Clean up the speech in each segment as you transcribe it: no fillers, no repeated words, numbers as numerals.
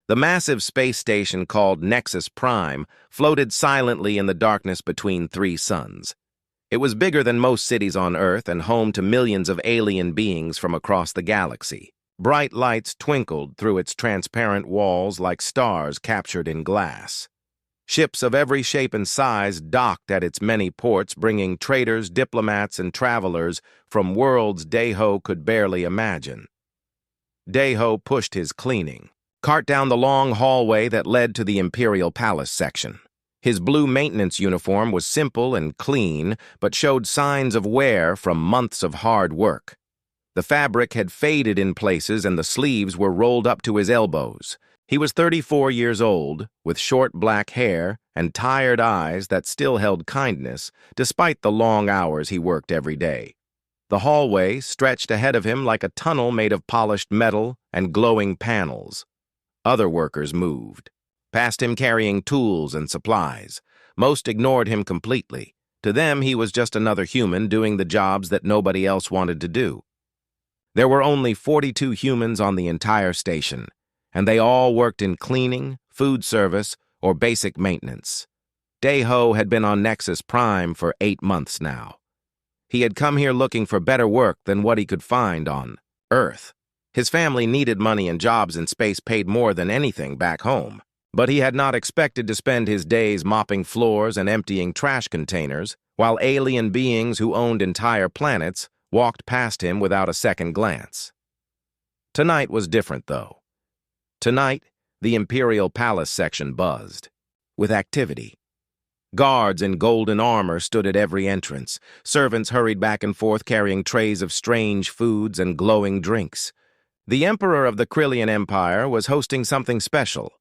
The massive space station called Nexus Prime floated silently in the darkness between three suns. It was bigger than most cities on Earth and home to millions of alien beings from across the galaxy. Bright lights twinkled through its transparent walls like stars captured in glass. Ships of every shape and size docked at its many ports, bringing traders, diplomats, and travelers from worlds Dayho could barely imagine. Dayho pushed his cleaning cart down the long hallway that led to the Imperial Palace section. His blue maintenance uniform was simple and clean, but showed signs of wear from months of hard work. The fabric had faded in places and the sleeves were rolled up to his elbows. He was 34 years old, with short black hair and tired eyes that still held kindness, despite the long hours he worked every day. The hallway stretched ahead of him like a tunnel made of polished metal and glowing panels. Other workers moved past him carrying tools and supplies. Most ignored him completely. To them, he was just another human doing the jobs that nobody else wanted to do. There were only 42 humans on the entire station, and they all worked in cleaning, food service, or basic maintenance. Dayho had been on Nexus Prime for 8 months now. He had come here looking for better work than what he could find on Earth. His family needed money, and jobs in space paid more than anything back home. But he had not expected to spend his days mopping floors and emptying trash containers, while alien beings who owned entire planets walked past him without a second glance. Tonight was different, though. Tonight, the Imperial Palace section buzzed with activity. Guards in golden armor stood at every entrance. Servants hurried back and forth carrying trays of strange foods and glowing drinks. The Emperor of the Krillian Empire was hosting something special.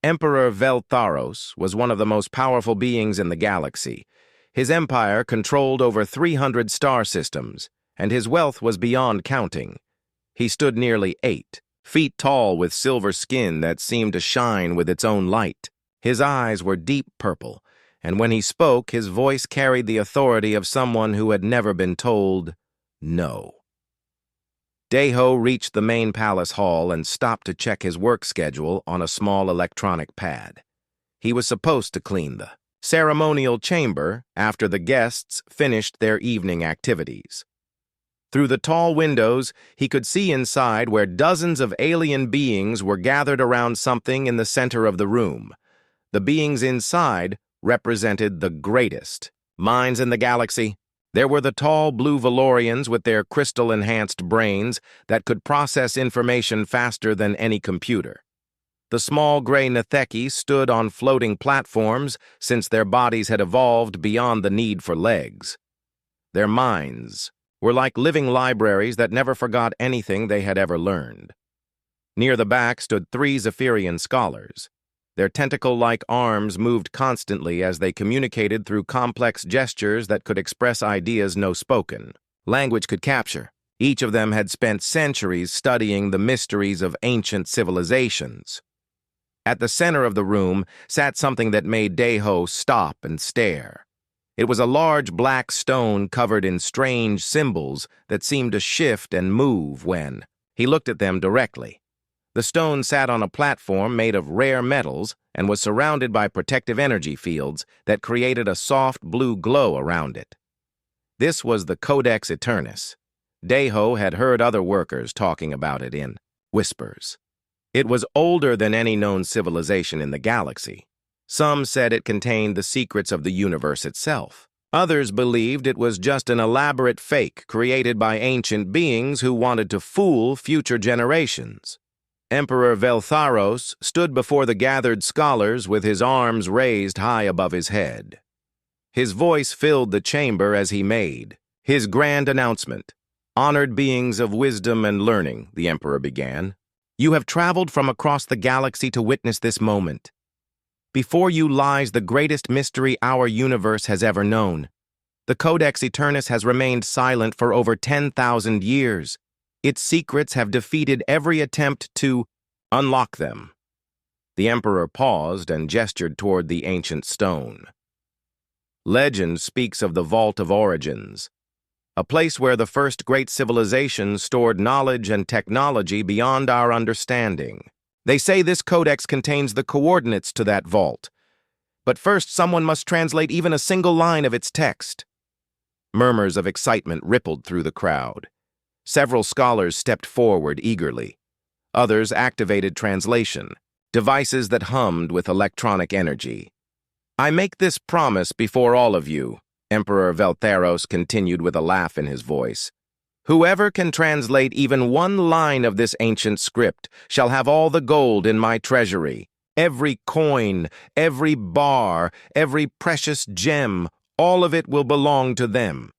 Emperor Veltharos was one of the most powerful beings in the galaxy. His empire controlled over 300 star systems, and his wealth was beyond counting. He stood nearly 8 feet tall with silver skin that seemed to shine with its own light. His eyes were deep purple, and when he spoke, his voice carried the authority of someone who had never been told no. Dayho reached the main palace hall and stopped to check his work schedule on a small electronic pad. He was supposed to clean the ceremonial chamber after the guests finished their evening activities. Through the tall windows, he could see inside where dozens of alien beings were gathered around something in the center of the room. The beings inside represented the greatest minds in the galaxy. There were the tall blue Valorians with their crystal-enhanced brains that could process information faster than any computer. The small gray Netheki stood on floating platforms since their bodies had evolved beyond the need for legs. Their minds were like living libraries that never forgot anything they had ever learned. Near the back stood 3 Zephyrian scholars. Their tentacle-like arms moved constantly as they communicated through complex gestures that could express ideas no spoken language could capture. Each of them had spent centuries studying the mysteries of ancient civilizations. At the center of the room sat something that made Dayho stop and stare. It was a large black stone covered in strange symbols that seemed to shift and move when he looked at them directly. The stone sat on a platform made of rare metals and was surrounded by protective energy fields that created a soft blue glow around it. This was the Codex Eternus. Dayho had heard other workers talking about it in whispers. It was older than any known civilization in the galaxy. Some said it contained the secrets of the universe itself. Others believed it was just an elaborate fake created by ancient beings who wanted to fool future generations. Emperor Veltharos stood before the gathered scholars with his arms raised high above his head. His voice filled the chamber as he made his grand announcement. "Honored beings of wisdom and learning," the emperor began, "you have traveled from across the galaxy to witness this moment. Before you lies the greatest mystery our universe has ever known. The Codex Eternus has remained silent for over 10,000 years. Its secrets have defeated every attempt to unlock them." The emperor paused and gestured toward the ancient stone. Legend speaks of the Vault of Origins, a place where the first great civilization stored knowledge and technology beyond our understanding. They say this codex contains the coordinates to that vault. But first, someone must translate even a single line of its text. Murmurs of excitement rippled through the crowd. Several scholars stepped forward eagerly. Others activated translation, devices that hummed with electronic energy. "I make this promise before all of you," Emperor Veltheros continued with a laugh in his voice. "Whoever can translate even one line of this ancient script shall have all the gold in my treasury. Every coin, every bar, every precious gem, all of it will belong to them."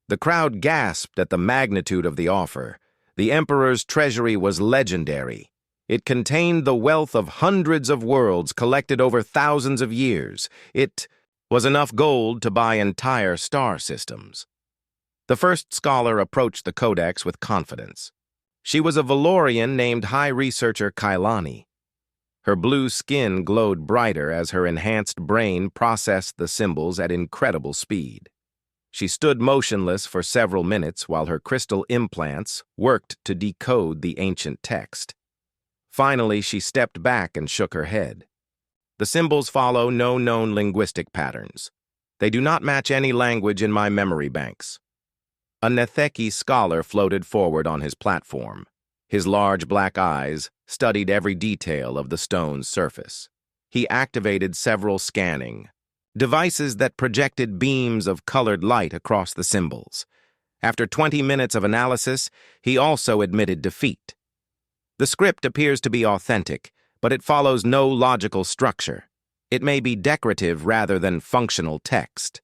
The crowd gasped at the magnitude of the offer. The Emperor's treasury was legendary. It contained the wealth of hundreds of worlds collected over thousands of years. It was enough gold to buy entire star systems. The first scholar approached the codex with confidence. She was a Valorian named High Researcher Kailani. Her blue skin glowed brighter as her enhanced brain processed the symbols at incredible speed. She stood motionless for several minutes while her crystal implants worked to decode the ancient text. Finally, she stepped back and shook her head. "The symbols follow no known linguistic patterns. They do not match any language in my memory banks." A Netheki scholar floated forward on his platform. His large black eyes studied every detail of the stone's surface. He activated several scanning devices that projected beams of colored light across the symbols. After 20 minutes of analysis, he also admitted defeat. "The script appears to be authentic, but it follows no logical structure. It may be decorative rather than functional text."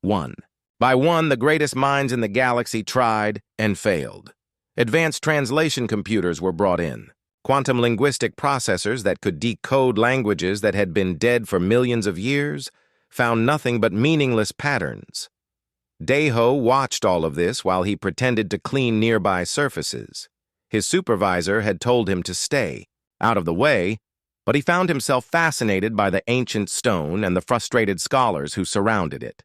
1. By one, the greatest minds in the galaxy tried and failed. Advanced translation computers were brought in. Quantum linguistic processors that could decode languages that had been dead for millions of years found nothing but meaningless patterns. Deho watched all of this while he pretended to clean nearby surfaces. His supervisor had told him to stay out of the way, but he found himself fascinated by the ancient stone and the frustrated scholars who surrounded it.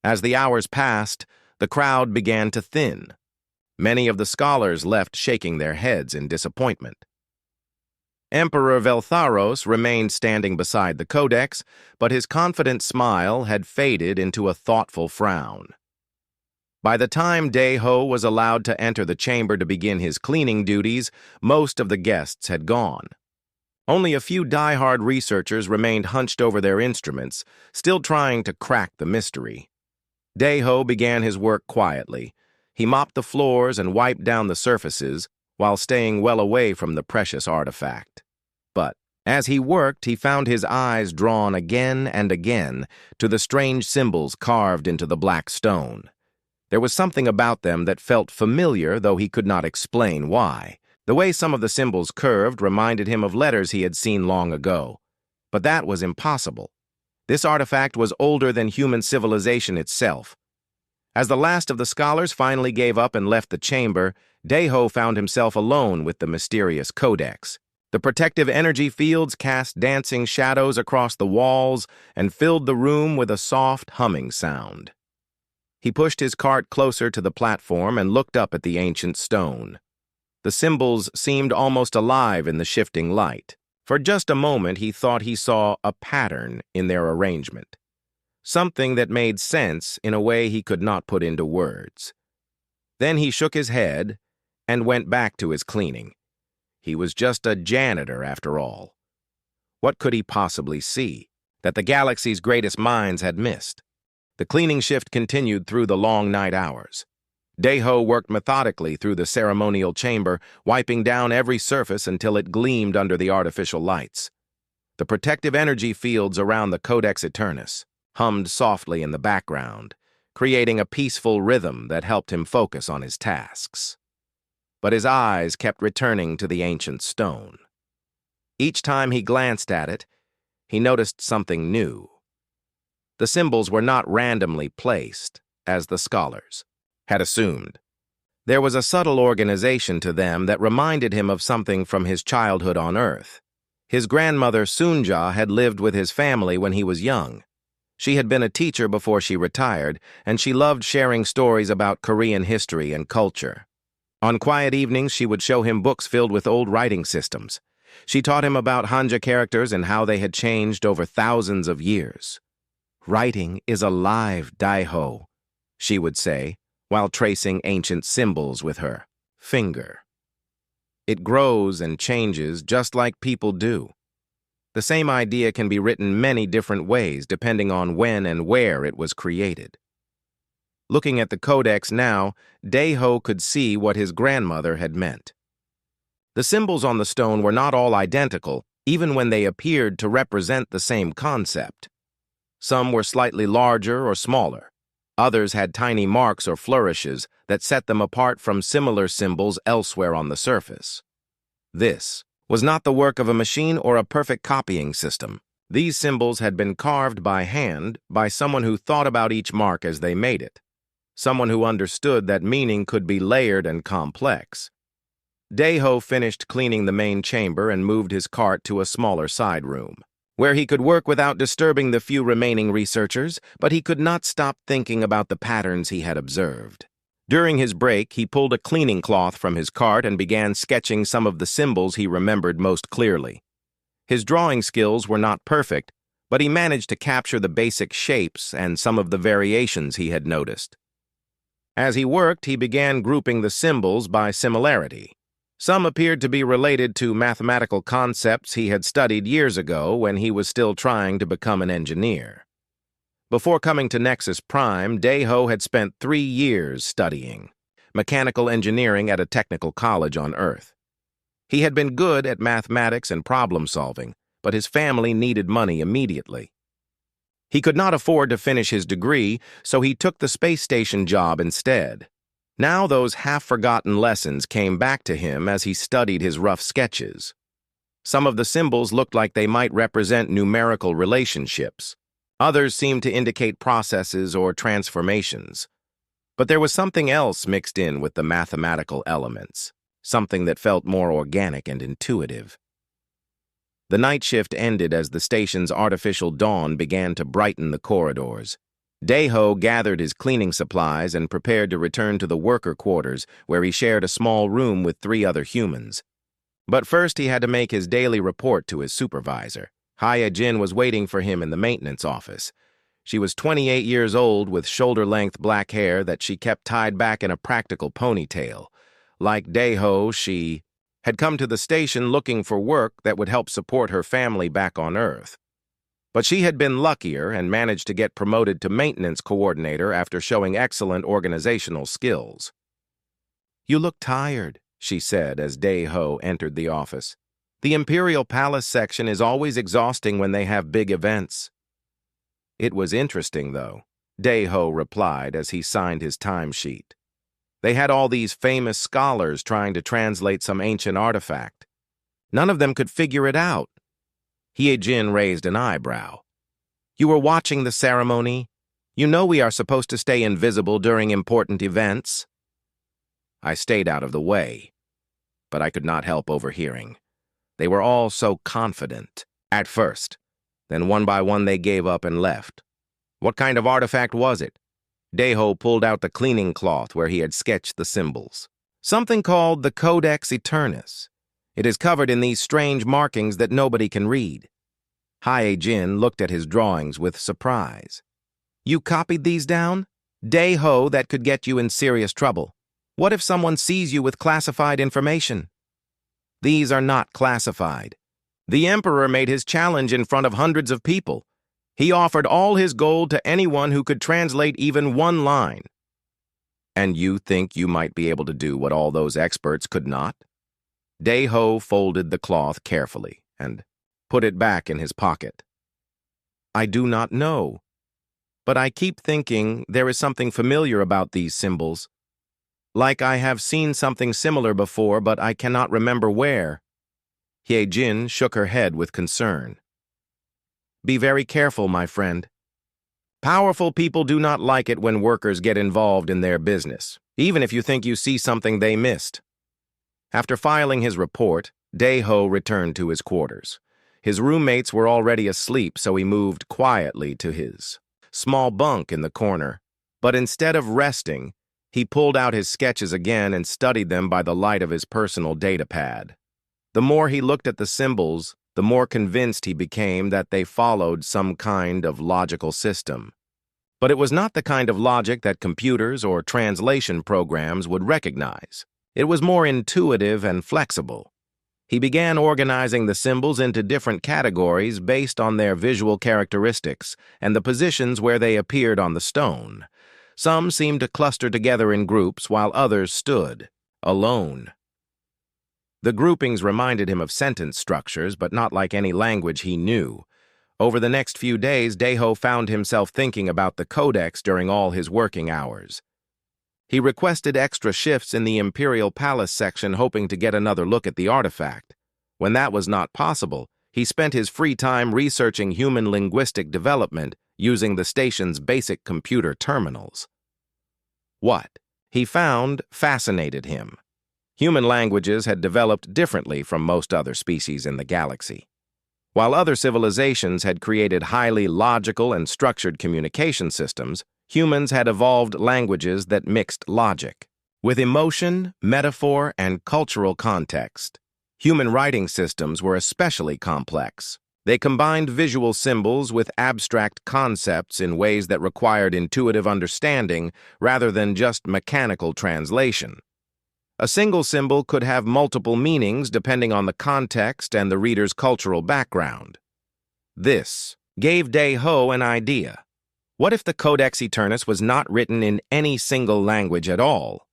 As the hours passed, the crowd began to thin. Many of the scholars left shaking their heads in disappointment. Emperor Veltharos remained standing beside the codex, but his confident smile had faded into a thoughtful frown. By the time Deho was allowed to enter the chamber to begin his cleaning duties, most of the guests had gone. Only a few die-hard researchers remained hunched over their instruments, still trying to crack the mystery. Deho began his work quietly. He mopped the floors and wiped down the surfaces while staying well away from the precious artifact. But as he worked, he found his eyes drawn again and again to the strange symbols carved into the black stone. There was something about them that felt familiar, though he could not explain why. The way some of the symbols curved reminded him of letters he had seen long ago. But that was impossible. This artifact was older than human civilization itself. As the last of the scholars finally gave up and left the chamber, Deho found himself alone with the mysterious codex. The protective energy fields cast dancing shadows across the walls and filled the room with a soft humming sound. He pushed his cart closer to the platform and looked up at the ancient stone. The symbols seemed almost alive in the shifting light. For just a moment, he thought he saw a pattern in their arrangement. Something that made sense in a way he could not put into words. Then he shook his head and went back to his cleaning. He was just a janitor after all. What could he possibly see that the galaxy's greatest minds had missed? The cleaning shift continued through the long night hours. Deho worked methodically through the ceremonial chamber, wiping down every surface until it gleamed under the artificial lights. The protective energy fields around the Codex Eternus hummed softly in the background, creating a peaceful rhythm that helped him focus on his tasks. But his eyes kept returning to the ancient stone. Each time he glanced at it, he noticed something new. The symbols were not randomly placed, as the scholars had assumed. There was a subtle organization to them that reminded him of something from his childhood on Earth. His grandmother Sunja had lived with his family when he was young. She had been a teacher before she retired, and she loved sharing stories about Korean history and culture. On quiet evenings, she would show him books filled with old writing systems. She taught him about Hanja characters and how they had changed over thousands of years. "Writing is alive, Daiho," she would say, while tracing ancient symbols with her finger. "It grows and changes just like people do. The same idea can be written many different ways depending on when and where it was created." Looking at the codex now, Daiho could see what his grandmother had meant. The symbols on the stone were not all identical, even when they appeared to represent the same concept. Some were slightly larger or smaller. Others had tiny marks or flourishes that set them apart from similar symbols elsewhere on the surface. This was not the work of a machine or a perfect copying system. These symbols had been carved by hand by someone who thought about each mark as they made it, someone who understood that meaning could be layered and complex. Daiho finished cleaning the main chamber and moved his cart to a smaller side room, where he could work without disturbing the few remaining researchers, but he could not stop thinking about the patterns he had observed. During his break, he pulled a cleaning cloth from his cart and began sketching some of the symbols he remembered most clearly. His drawing skills were not perfect, but he managed to capture the basic shapes and some of the variations he had noticed. As he worked, he began grouping the symbols by similarity. Some appeared to be related to mathematical concepts he had studied years ago when he was still trying to become an engineer. Before coming to Nexus Prime, Daiho had spent 3 years studying mechanical engineering at a technical college on Earth. He had been good at mathematics and problem-solving, but his family needed money immediately. He could not afford to finish his degree, so he took the space station job instead. Now those half-forgotten lessons came back to him as he studied his rough sketches. Some of the symbols looked like they might represent numerical relationships. Others seemed to indicate processes or transformations. But there was something else mixed in with the mathematical elements, something that felt more organic and intuitive. The night shift ended as the station's artificial dawn began to brighten the corridors. Daiho gathered his cleaning supplies and prepared to return to the worker quarters, where he shared a small room with 3 other humans. But first he had to make his daily report to his supervisor. Haya-jin was waiting for him in the maintenance office. She was 28 years old with shoulder-length black hair that she kept tied back in a practical ponytail. Like Daiho, she had come to the station looking for work that would help support her family back on Earth. But she had been luckier and managed to get promoted to maintenance coordinator after showing excellent organizational skills. "You look tired," she said as Daiho entered the office. "The Imperial Palace section is always exhausting when they have big events." "It was interesting, though," Daiho replied as he signed his timesheet. "They had all these famous scholars trying to translate some ancient artifact. None of them could figure it out." Hye-jin raised an eyebrow. "You were watching the ceremony? You know we are supposed to stay invisible during important events." "I stayed out of the way, but I could not help overhearing. They were all so confident, at first. Then one by one they gave up and left." "What kind of artifact was it?" Daiho pulled out the cleaning cloth where he had sketched the symbols. "Something called the Codex Eternus. It is covered in these strange markings that nobody can read." Hye-jin looked at his drawings with surprise. "You copied these down? Daiho, that could get you in serious trouble. What if someone sees you with classified information?" "These are not classified. The Emperor made his challenge in front of hundreds of people. He offered all his gold to anyone who could translate even one line." "And you think you might be able to do what all those experts could not?" Daiho folded the cloth carefully and put it back in his pocket. "I do not know, but I keep thinking there is something familiar about these symbols. Like I have seen something similar before, but I cannot remember where." Hye-jin shook her head with concern. "Be very careful, my friend. Powerful people do not like it when workers get involved in their business, even if you think you see something they missed." After filing his report, Daiho returned to his quarters. His roommates were already asleep, so he moved quietly to his small bunk in the corner. But instead of resting, he pulled out his sketches again and studied them by the light of his personal datapad. The more he looked at the symbols, the more convinced he became that they followed some kind of logical system. But it was not the kind of logic that computers or translation programs would recognize. It was more intuitive and flexible. He began organizing the symbols into different categories based on their visual characteristics and the positions where they appeared on the stone. Some seemed to cluster together in groups while others stood, alone. The groupings reminded him of sentence structures, but not like any language he knew. Over the next few days, Daiho found himself thinking about the codex during all his working hours. He requested extra shifts in the Imperial Palace section, hoping to get another look at the artifact. When that was not possible, he spent his free time researching human linguistic development using the station's basic computer terminals. What he found fascinated him. Human languages had developed differently from most other species in the galaxy. While other civilizations had created highly logical and structured communication systems, humans had evolved languages that mixed logic with emotion, metaphor, and cultural context. Human writing systems were especially complex. They combined visual symbols with abstract concepts in ways that required intuitive understanding rather than just mechanical translation. A single symbol could have multiple meanings depending on the context and the reader's cultural background. This gave Daiho an idea. What if the Codex Eternus was not written in any single language at all?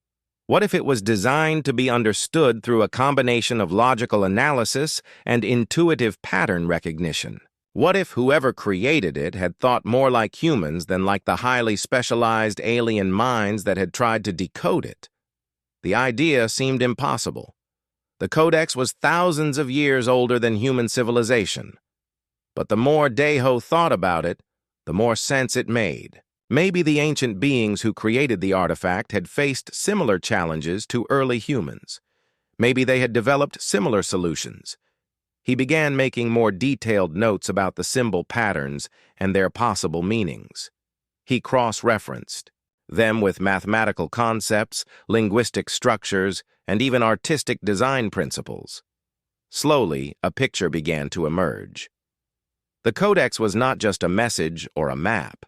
What if it was designed to be understood through a combination of logical analysis and intuitive pattern recognition? What if whoever created it had thought more like humans than like the highly specialized alien minds that had tried to decode it? The idea seemed impossible. The Codex was thousands of years older than human civilization. But the more Daiho thought about it, the more sense it made. Maybe the ancient beings who created the artifact had faced similar challenges to early humans. Maybe they had developed similar solutions. He began making more detailed notes about the symbol patterns and their possible meanings. He cross-referenced them with mathematical concepts, linguistic structures, and even artistic design principles. Slowly, a picture began to emerge. The Codex was not just a message or a map.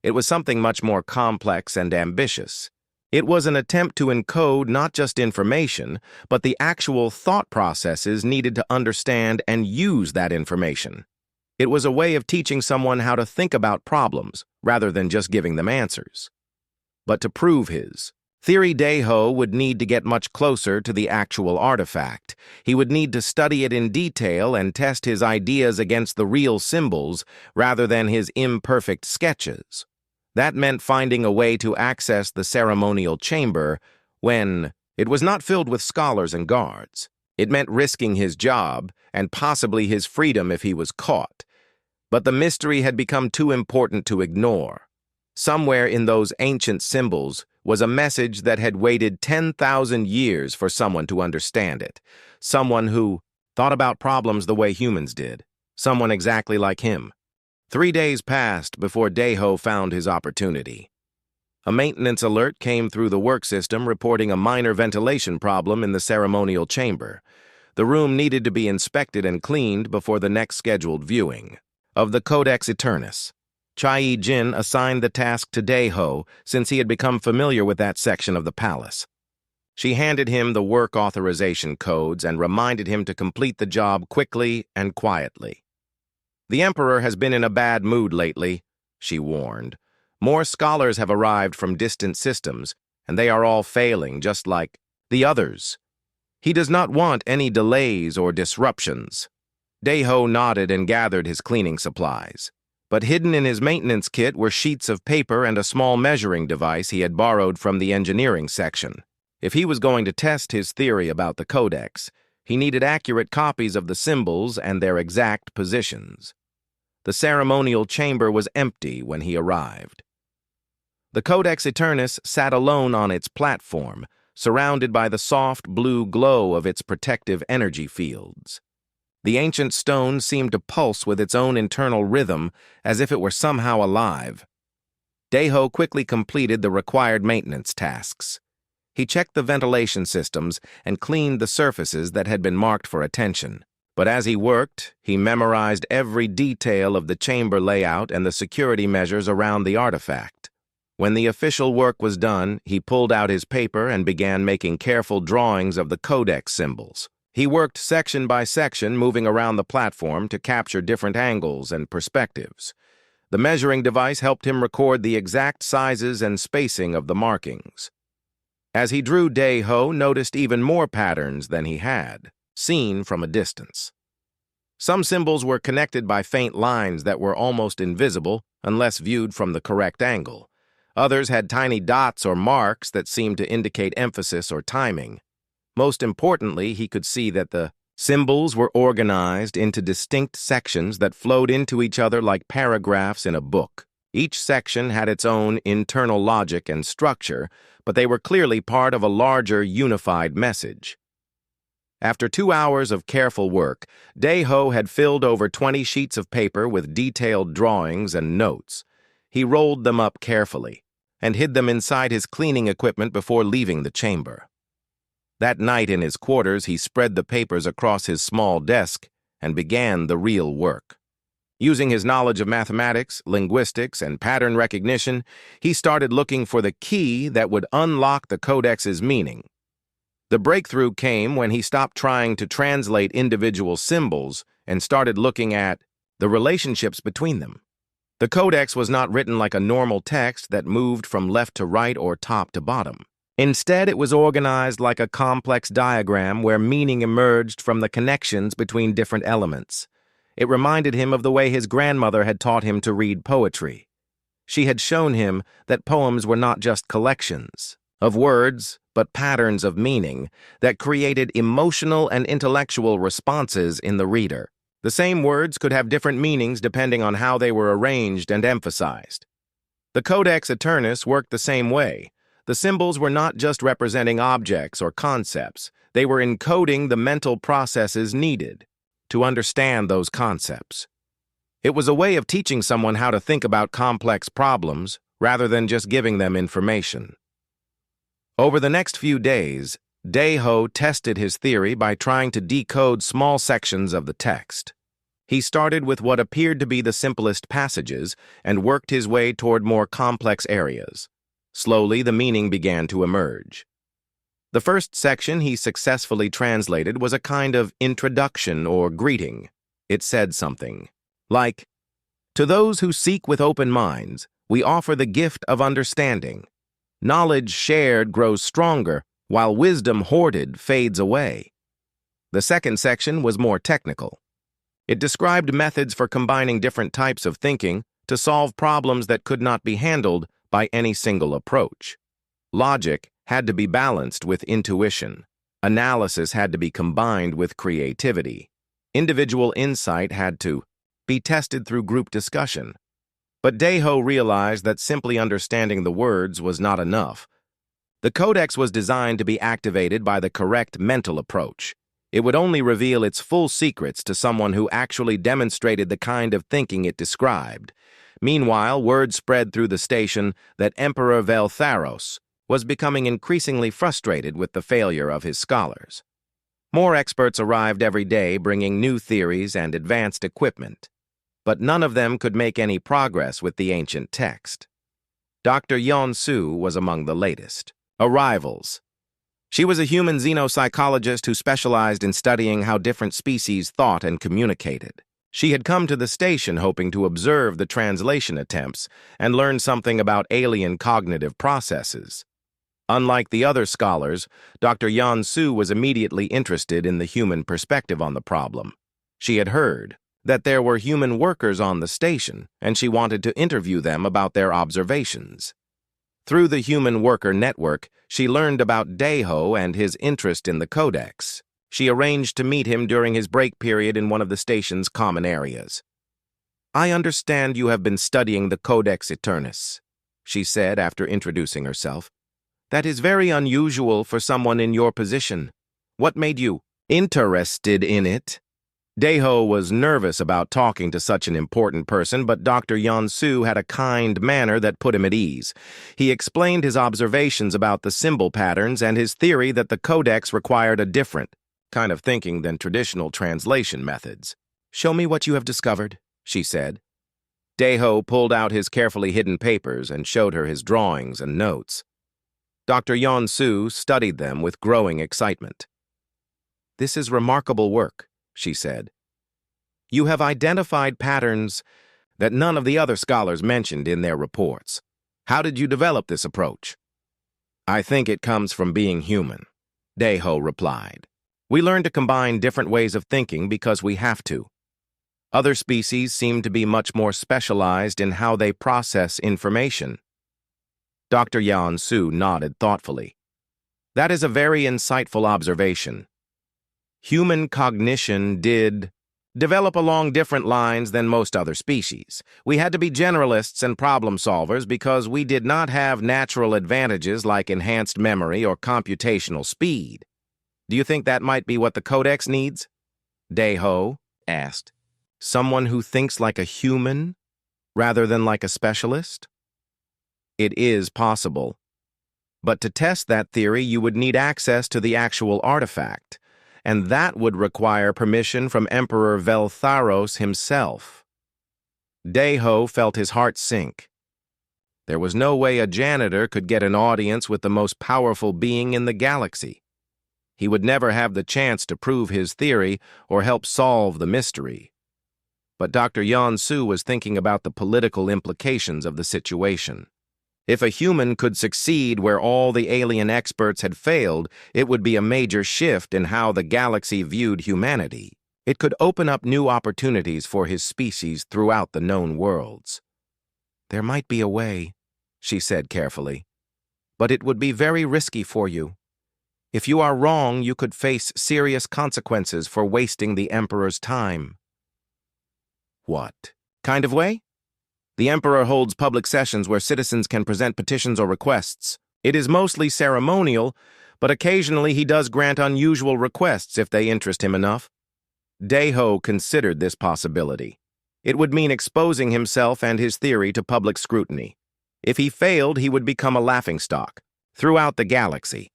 It was something much more complex and ambitious. It was an attempt to encode not just information, but the actual thought processes needed to understand and use that information. It was a way of teaching someone how to think about problems, rather than just giving them answers. But to prove his theory, Daiho would need to get much closer to the actual artifact. He would need to study it in detail and test his ideas against the real symbols rather than his imperfect sketches. That meant finding a way to access the ceremonial chamber when it was not filled with scholars and guards. It meant risking his job and possibly his freedom if he was caught. But the mystery had become too important to ignore. Somewhere in those ancient symbols was a message that had waited 10,000 years for someone to understand it. Someone who thought about problems the way humans did. Someone exactly like him. 3 days passed before Daiho found his opportunity. A maintenance alert came through the work system reporting a minor ventilation problem in the ceremonial chamber. The room needed to be inspected and cleaned before the next scheduled viewing of the Codex Eternus. Chai Jin assigned the task to Daiho since he had become familiar with that section of the palace. She handed him the work authorization codes and reminded him to complete the job quickly and quietly. "The Emperor has been in a bad mood lately," she warned. "More scholars have arrived from distant systems, and they are all failing just like the others. He does not want any delays or disruptions." Daiho nodded and gathered his cleaning supplies. But hidden in his maintenance kit were sheets of paper and a small measuring device he had borrowed from the engineering section. If he was going to test his theory about the Codex, he needed accurate copies of the symbols and their exact positions. The ceremonial chamber was empty when he arrived. The Codex Eternus sat alone on its platform, surrounded by the soft blue glow of its protective energy fields. The ancient stone seemed to pulse with its own internal rhythm, as if it were somehow alive. Daiho quickly completed the required maintenance tasks. He checked the ventilation systems and cleaned the surfaces that had been marked for attention. But as he worked, he memorized every detail of the chamber layout and the security measures around the artifact. When the official work was done, he pulled out his paper and began making careful drawings of the codex symbols. He worked section by section, moving around the platform to capture different angles and perspectives. The measuring device helped him record the exact sizes and spacing of the markings. As he drew, Dae-ho noticed even more patterns than he had seen from a distance. Some symbols were connected by faint lines that were almost invisible unless viewed from the correct angle. Others had tiny dots or marks that seemed to indicate emphasis or timing. Most importantly, he could see that the symbols were organized into distinct sections that flowed into each other like paragraphs in a book. Each section had its own internal logic and structure, but they were clearly part of a larger, unified message. After 2 hours of careful work, Dae-ho had filled over 20 sheets of paper with detailed drawings and notes. He rolled them up carefully and hid them inside his cleaning equipment before leaving the chamber. That night in his quarters, he spread the papers across his small desk and began the real work. Using his knowledge of mathematics, linguistics, and pattern recognition, he started looking for the key that would unlock the codex's meaning. The breakthrough came when he stopped trying to translate individual symbols and started looking at the relationships between them. The codex was not written like a normal text that moved from left to right or top to bottom. Instead, it was organized like a complex diagram where meaning emerged from the connections between different elements. It reminded him of the way his grandmother had taught him to read poetry. She had shown him that poems were not just collections of words, but patterns of meaning that created emotional and intellectual responses in the reader. The same words could have different meanings depending on how they were arranged and emphasized. The Codex Eternus worked the same way. The symbols were not just representing objects or concepts. They were encoding the mental processes needed to understand those concepts. It was a way of teaching someone how to think about complex problems rather than just giving them information. Over the next few days, Dae-ho tested his theory by trying to decode small sections of the text. He started with what appeared to be the simplest passages and worked his way toward more complex areas. Slowly, the meaning began to emerge. The first section he successfully translated was a kind of introduction or greeting. It said something like, "To those who seek with open minds, we offer the gift of understanding. Knowledge shared grows stronger, while wisdom hoarded fades away." The second section was more technical. It described methods for combining different types of thinking to solve problems that could not be handled by any single approach. Logic had to be balanced with intuition. Analysis had to be combined with creativity. Individual insight had to be tested through group discussion. But Dae-ho realized that simply understanding the words was not enough. The codex was designed to be activated by the correct mental approach. It would only reveal its full secrets to someone who actually demonstrated the kind of thinking it described. Meanwhile, word spread through the station that Emperor Veltharos was becoming increasingly frustrated with the failure of his scholars. More experts arrived every day bringing new theories and advanced equipment, but none of them could make any progress with the ancient text. Dr. Yeon-su was among the latest arrivals. She was a human xenopsychologist who specialized in studying how different species thought and communicated. She had come to the station hoping to observe the translation attempts and learn something about alien cognitive processes. Unlike the other scholars, Dr. Yeon-su was immediately interested in the human perspective on the problem. She had heard that there were human workers on the station, and she wanted to interview them about their observations. Through the human worker network, she learned about Dae-ho and his interest in the codex. She arranged to meet him during his break period in one of the station's common areas. "I understand you have been studying the Codex Eternus," she said after introducing herself. "That is very unusual for someone in your position. What made you interested in it?" Daeho was nervous about talking to such an important person, but Dr. Yeon-soo had a kind manner that put him at ease. He explained his observations about the symbol patterns and his theory that the codex required a different kind of thinking than traditional translation methods. "Show me what you have discovered," she said. Daeho pulled out his carefully hidden papers and showed her his drawings and notes. Dr. Yeon-soo studied them with growing excitement. "This is remarkable work," she said. "You have identified patterns that none of the other scholars mentioned in their reports. How did you develop this approach?" "I think it comes from being human," Daeho replied. "We learn to combine different ways of thinking because we have to. Other species seem to be much more specialized in how they process information." Dr. Yeon-soo nodded thoughtfully. "That is a very insightful observation. Human cognition did develop along different lines than most other species. We had to be generalists and problem solvers because we did not have natural advantages like enhanced memory or computational speed. Do you think that might be what the Codex needs?" Daeho asked. "Someone who thinks like a human rather than like a specialist?" "It is possible. But to test that theory, you would need access to the actual artifact, and that would require permission from Emperor Veltharos himself." Daeho felt his heart sink. There was no way a janitor could get an audience with the most powerful being in the galaxy. He would never have the chance to prove his theory or help solve the mystery. But Dr. Yeon-soo was thinking about the political implications of the situation. If a human could succeed where all the alien experts had failed, it would be a major shift in how the galaxy viewed humanity. It could open up new opportunities for his species throughout the known worlds. "There might be a way," she said carefully, "but it would be very risky for you. If you are wrong, you could face serious consequences for wasting the Emperor's time." "What kind of way?" "The Emperor holds public sessions where citizens can present petitions or requests. It is mostly ceremonial, but occasionally he does grant unusual requests if they interest him enough." Daeho considered this possibility. It would mean exposing himself and his theory to public scrutiny. If he failed, he would become a laughingstock throughout the galaxy.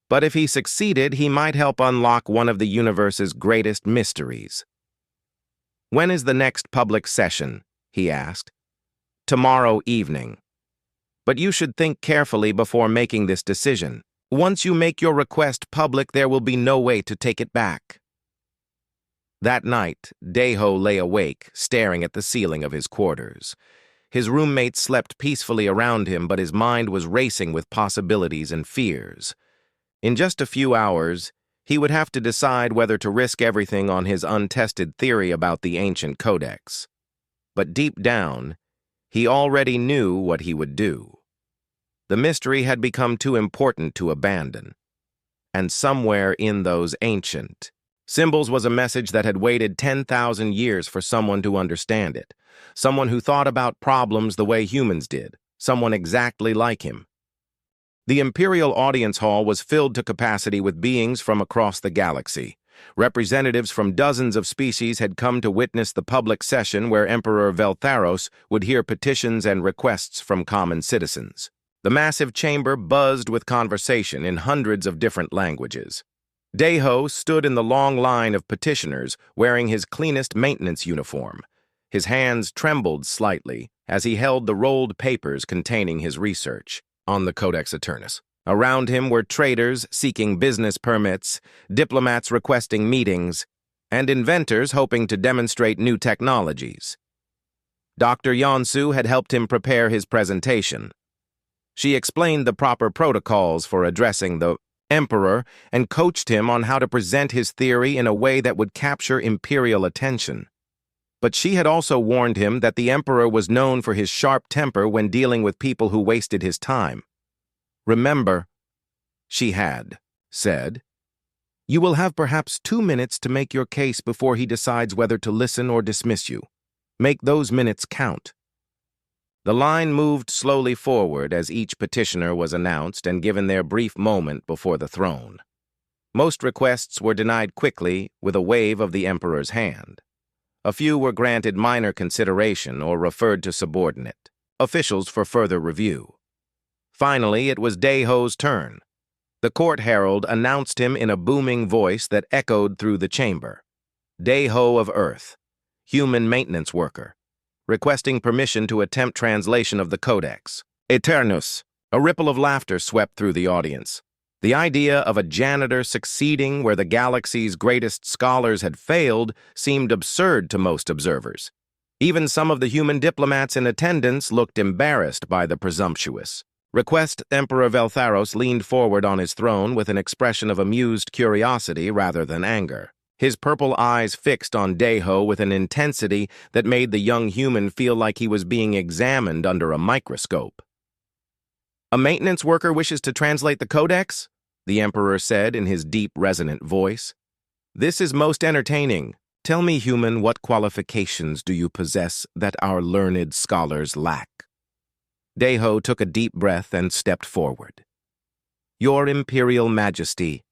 But if he succeeded, he might help unlock one of the universe's greatest mysteries. "When is the next public session?" he asked. "Tomorrow evening. But you should think carefully before making this decision. Once you make your request public, there will be no way to take it back." That night, Daeho lay awake, staring at the ceiling of his quarters. His roommates slept peacefully around him, but his mind was racing with possibilities and fears. In just a few hours, he would have to decide whether to risk everything on his untested theory about the ancient codex. But deep down, he already knew what he would do. The mystery had become too important to abandon. And somewhere in those ancient symbols was a message that had waited 10,000 years for someone to understand it. Someone who thought about problems the way humans did. Someone exactly like him. The Imperial Audience Hall was filled to capacity with beings from across the galaxy. Representatives from dozens of species had come to witness the public session where Emperor Veltharos would hear petitions and requests from common citizens. The massive chamber buzzed with conversation in hundreds of different languages. Daeho stood in the long line of petitioners wearing his cleanest maintenance uniform. His hands trembled slightly as he held the rolled papers containing his research on the Codex Eternus. Around him were traders seeking business permits, diplomats requesting meetings, and inventors hoping to demonstrate new technologies. Dr. Yeon-soo had helped him prepare his presentation. She explained the proper protocols for addressing the Emperor and coached him on how to present his theory in a way that would capture Imperial attention. But she had also warned him that the Emperor was known for his sharp temper when dealing with people who wasted his time. "Remember," she had said, "you will have perhaps 2 minutes to make your case before he decides whether to listen or dismiss you. Make those minutes count." The line moved slowly forward as each petitioner was announced and given their brief moment before the throne. Most requests were denied quickly with a wave of the emperor's hand. A few were granted minor consideration or referred to subordinate officials for further review. Finally, it was Daiho's turn. The court herald announced him in a booming voice that echoed through the chamber. Daiho of Earth, human maintenance worker, requesting permission to attempt translation of the Codex. Eternus. A ripple of laughter swept through the audience. The idea of a janitor succeeding where the galaxy's greatest scholars had failed seemed absurd to most observers. Even some of the human diplomats in attendance looked embarrassed by the presumptuous request. Emperor Veltharos leaned forward on his throne with an expression of amused curiosity rather than anger. His purple eyes fixed on Daiho with an intensity that made the young human feel like he was being examined under a microscope. "A maintenance worker wishes to translate the Codex?" the Emperor said in his deep, resonant voice. "This is most entertaining. Tell me, human, what qualifications do you possess that our learned scholars lack?" Daiho took a deep breath and stepped forward. "Your Imperial Majesty,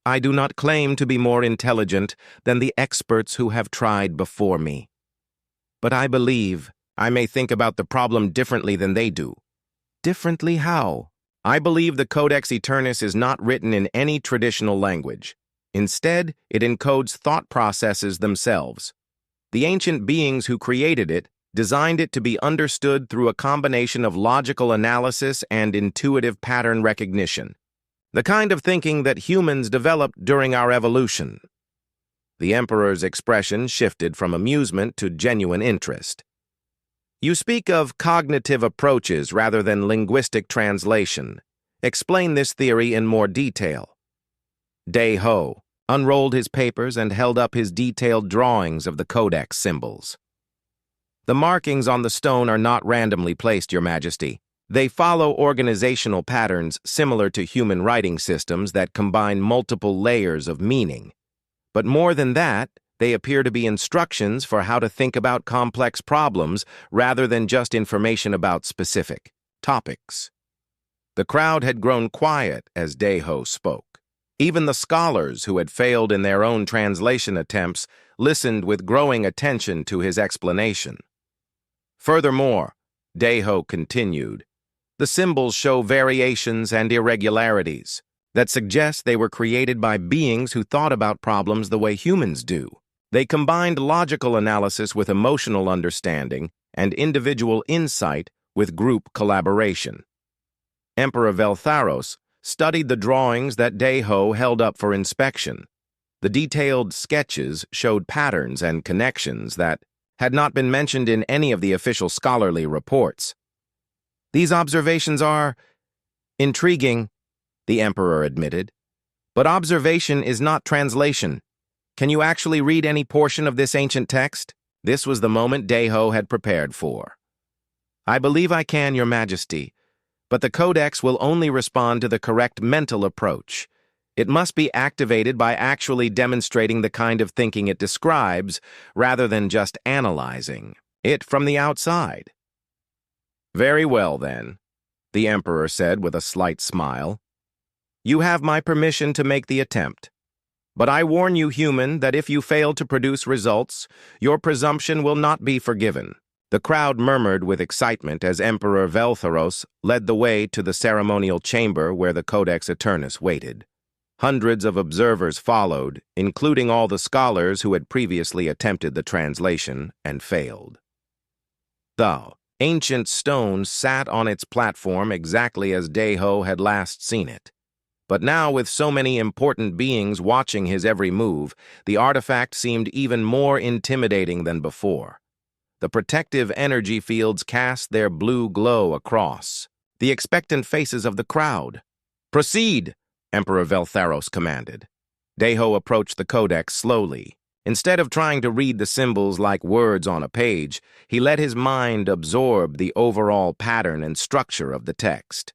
I do not claim to be more intelligent than the experts who have tried before me. But I believe I may think about the problem differently than they do." "Differently how?" "I believe the Codex Eternus is not written in any traditional language. Instead, it encodes thought processes themselves. The ancient beings who created it designed it to be understood through a combination of logical analysis and intuitive pattern recognition, the kind of thinking that humans developed during our evolution." The Emperor's expression shifted from amusement to genuine interest. "You speak of cognitive approaches rather than linguistic translation. Explain this theory in more detail." Daiho unrolled his papers and held up his detailed drawings of the Codex symbols. "The markings on the stone are not randomly placed, Your Majesty. They follow organizational patterns similar to human writing systems that combine multiple layers of meaning. But more than that, they appear to be instructions for how to think about complex problems rather than just information about specific topics." The crowd had grown quiet as Daiho spoke. Even the scholars who had failed in their own translation attempts listened with growing attention to his explanation. Furthermore, Daiho continued, the symbols show variations and irregularities that suggest they were created by beings who thought about problems the way humans do. They combined logical analysis with emotional understanding and individual insight with group collaboration. Emperor Veltharos studied the drawings that Daiho held up for inspection. The detailed sketches showed patterns and connections that had not been mentioned in any of the official scholarly reports. "These observations are intriguing," the Emperor admitted. "But observation is not translation. Can you actually read any portion of this ancient text?" This was the moment Daiho had prepared for. "I believe I can, Your Majesty, but the Codex will only respond to the correct mental approach. It must be activated by actually demonstrating the kind of thinking it describes, rather than just analyzing it from the outside." "Very well, then," the Emperor said with a slight smile. "You have my permission to make the attempt. But I warn you, human, that if you fail to produce results, your presumption will not be forgiven." The crowd murmured with excitement as Emperor Veltharos led the way to the ceremonial chamber where the Codex Eternus waited. Hundreds of observers followed, including all the scholars who had previously attempted the translation and failed. The ancient stone sat on its platform exactly as Daiho had last seen it. But now, with so many important beings watching his every move, the artifact seemed even more intimidating than before. The protective energy fields cast their blue glow across the expectant faces of the crowd. "Proceed!" Emperor Veltharos commanded. Daiho approached the codex slowly. Instead of trying to read the symbols like words on a page, he let his mind absorb the overall pattern and structure of the text.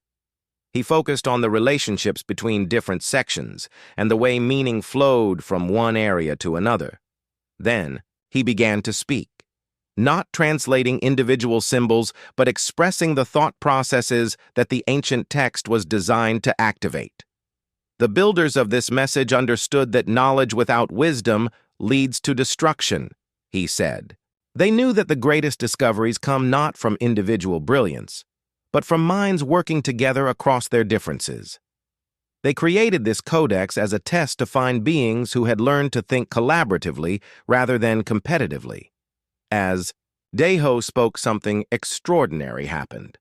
He focused on the relationships between different sections and the way meaning flowed from one area to another. Then, he began to speak, not translating individual symbols, but expressing the thought processes that the ancient text was designed to activate. The builders of this message understood that knowledge without wisdom leads to destruction, he said. They knew that the greatest discoveries come not from individual brilliance, but from minds working together across their differences. They created this codex as a test to find beings who had learned to think collaboratively rather than competitively. As Deho spoke, something extraordinary happened.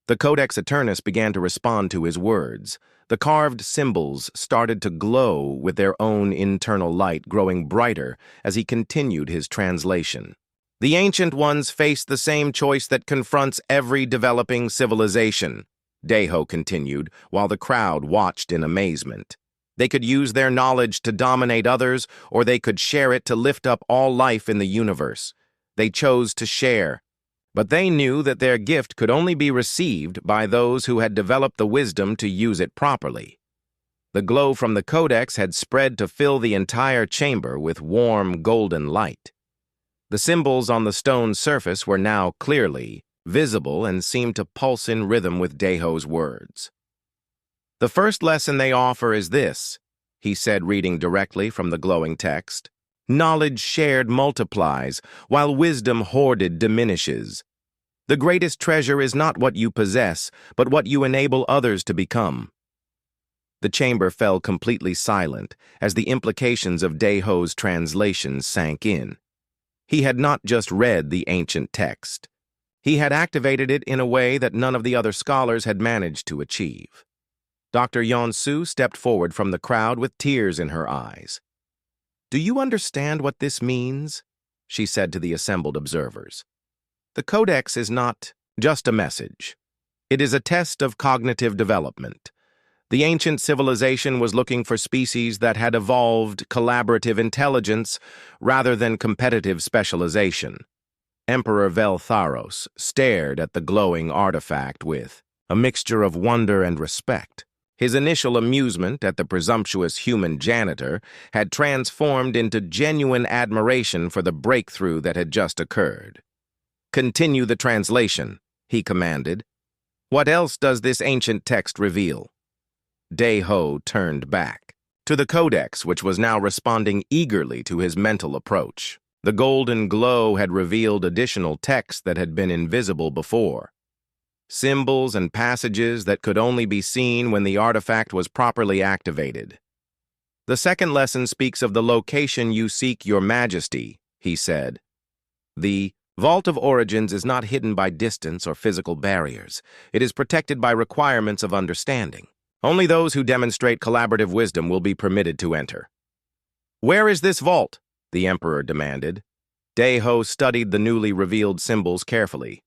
The Codex Eternus began to respond to his words. The carved symbols started to glow with their own internal light, growing brighter as he continued his translation. The Ancient Ones faced the same choice that confronts every developing civilization, Deho continued, while the crowd watched in amazement. They could use their knowledge to dominate others, or they could share it to lift up all life in the universe. They chose to share. But they knew that their gift could only be received by those who had developed the wisdom to use it properly. The glow from the codex had spread to fill the entire chamber with warm, golden light. The symbols on the stone surface were now clearly visible and seemed to pulse in rhythm with Deho's words. "The first lesson they offer is this," he said, reading directly from the glowing text. "Knowledge shared multiplies, while wisdom hoarded diminishes. The greatest treasure is not what you possess, but what you enable others to become." The chamber fell completely silent as the implications of Deho's translation sank in. He had not just read the ancient text. He had activated it in a way that none of the other scholars had managed to achieve. Dr. Yonsu stepped forward from the crowd with tears in her eyes. "Do you understand what this means?" she said to the assembled observers. "The Codex is not just a message. It is a test of cognitive development. The ancient civilization was looking for species that had evolved collaborative intelligence rather than competitive specialization." Emperor Veltharos stared at the glowing artifact with a mixture of wonder and respect. His initial amusement at the presumptuous human janitor had transformed into genuine admiration for the breakthrough that had just occurred. "Continue the translation," he commanded. "What else does this ancient text reveal?" Deho turned back to the codex, which was now responding eagerly to his mental approach. The golden glow had revealed additional text that had been invisible before. Symbols and passages that could only be seen when the artifact was properly activated. "The second lesson speaks of the location you seek, Your Majesty," he said. "The Vault of Origins is not hidden by distance or physical barriers. It is protected by requirements of understanding. Only those who demonstrate collaborative wisdom will be permitted to enter." "Where is this vault?" the Emperor demanded. Deho studied the newly revealed symbols carefully.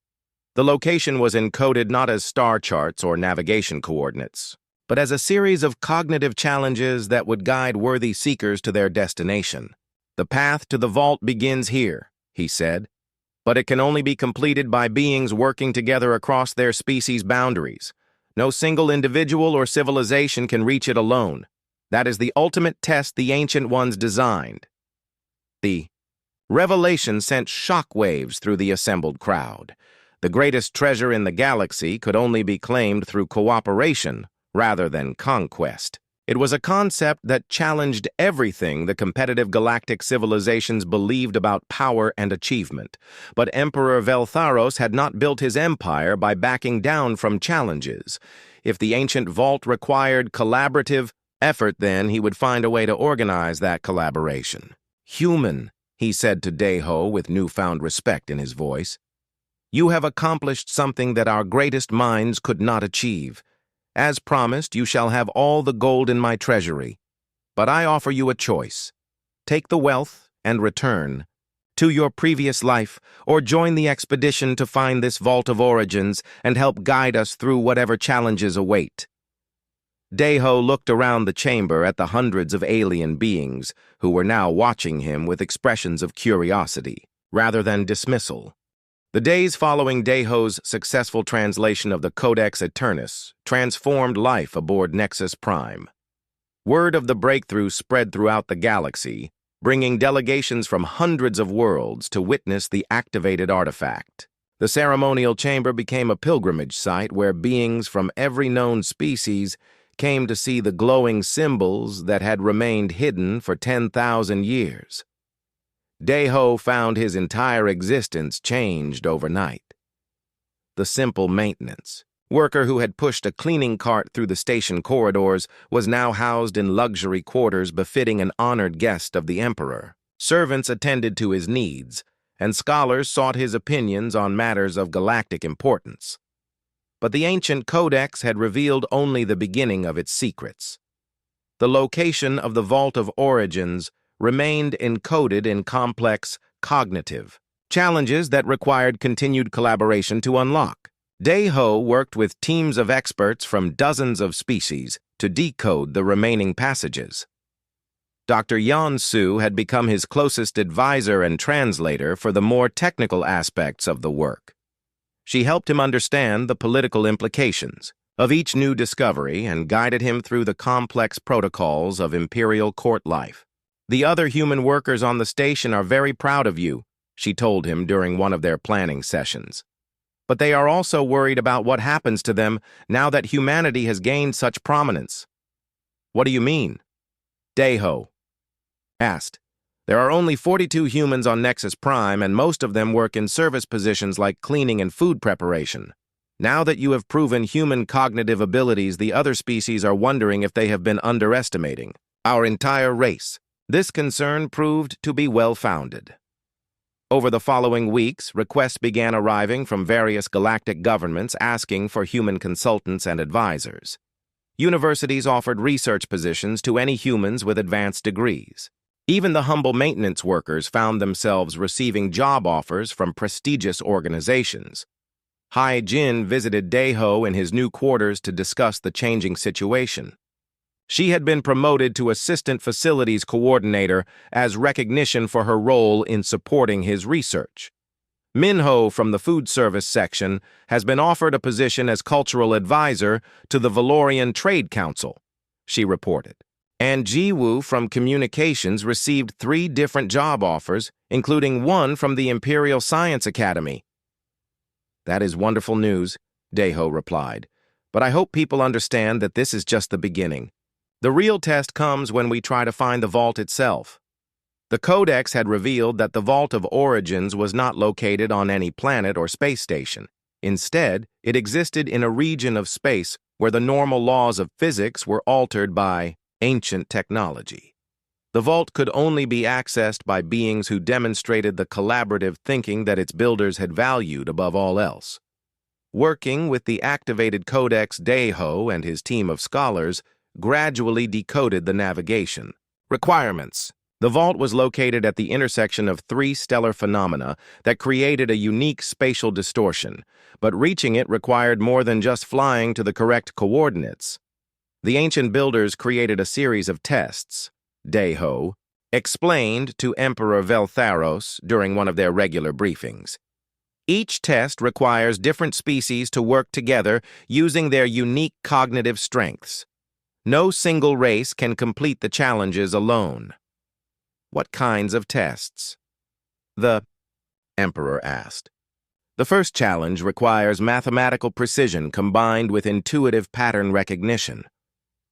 The location was encoded not as star charts or navigation coordinates, but as a series of cognitive challenges that would guide worthy seekers to their destination. "The path to the vault begins here," he said, "but it can only be completed by beings working together across their species' boundaries. No single individual or civilization can reach it alone. That is the ultimate test the Ancient Ones designed." The revelation sent shockwaves through the assembled crowd. The greatest treasure in the galaxy could only be claimed through cooperation rather than conquest. It was a concept that challenged everything the competitive galactic civilizations believed about power and achievement. But Emperor Veltharos had not built his empire by backing down from challenges. If the ancient vault required collaborative effort, then he would find a way to organize that collaboration. "Human," he said to Deho with newfound respect in his voice, "you have accomplished something that our greatest minds could not achieve. As promised, you shall have all the gold in my treasury. But I offer you a choice. Take the wealth and return to your previous life, or join the expedition to find this Vault of Origins and help guide us through whatever challenges await." Deho looked around the chamber at the hundreds of alien beings who were now watching him with expressions of curiosity rather than dismissal. The days following Deho's successful translation of the Codex Eternus transformed life aboard Nexus Prime. Word of the breakthrough spread throughout the galaxy, bringing delegations from hundreds of worlds to witness the activated artifact. The ceremonial chamber became a pilgrimage site where beings from every known species came to see the glowing symbols that had remained hidden for 10,000 years. Daeho found his entire existence changed overnight. The simple maintenance worker who had pushed a cleaning cart through the station corridors was now housed in luxury quarters befitting an honored guest of the emperor. Servants attended to his needs, and scholars sought his opinions on matters of galactic importance. But the ancient codex had revealed only the beginning of its secrets. The location of the Vault of Origins remained encoded in complex cognitive challenges that required continued collaboration to unlock. Daeho worked with teams of experts from dozens of species to decode the remaining passages. Dr. Yan-Su had become his closest advisor and translator for the more technical aspects of the work. She helped him understand the political implications of each new discovery and guided him through the complex protocols of imperial court life. "The other human workers on the station are very proud of you," she told him during one of their planning sessions. "But they are also worried about what happens to them now that humanity has gained such prominence." "What do you mean?" Daeho asked. "There are only 42 humans on Nexus Prime, and most of them work in service positions like cleaning and food preparation. Now that you have proven human cognitive abilities, the other species are wondering if they have been underestimating our entire race." This concern proved to be well-founded. Over the following weeks, requests began arriving from various galactic governments asking for human consultants and advisors. Universities offered research positions to any humans with advanced degrees. Even the humble maintenance workers found themselves receiving job offers from prestigious organizations. Hai Jin visited Daeho in his new quarters to discuss the changing situation. She had been promoted to Assistant Facilities Coordinator as recognition for her role in supporting his research. Minho from the Food Service section has been offered a position as Cultural Advisor to the Valorian Trade Council, she reported. And Jiwoo from Communications received 3 different job offers, including one from the Imperial Science Academy. "That is wonderful news," Daeho replied, "but I hope people understand that this is just the beginning. The real test comes when we try to find the vault itself." The Codex had revealed that the Vault of Origins was not located on any planet or space station. Instead, it existed in a region of space where the normal laws of physics were altered by ancient technology. The vault could only be accessed by beings who demonstrated the collaborative thinking that its builders had valued above all else. Working with the activated Codex, Daeho and his team of scholars gradually decoded the navigation requirements. The vault was located at the intersection of 3 stellar phenomena that created a unique spatial distortion, but reaching it required more than just flying to the correct coordinates. The ancient builders created a series of tests, Daeho explained to Emperor Veltharos during one of their regular briefings. Each test requires different species to work together using their unique cognitive strengths. No single race can complete the challenges alone. "What kinds of tests?" the Emperor asked. "The first challenge requires mathematical precision combined with intuitive pattern recognition.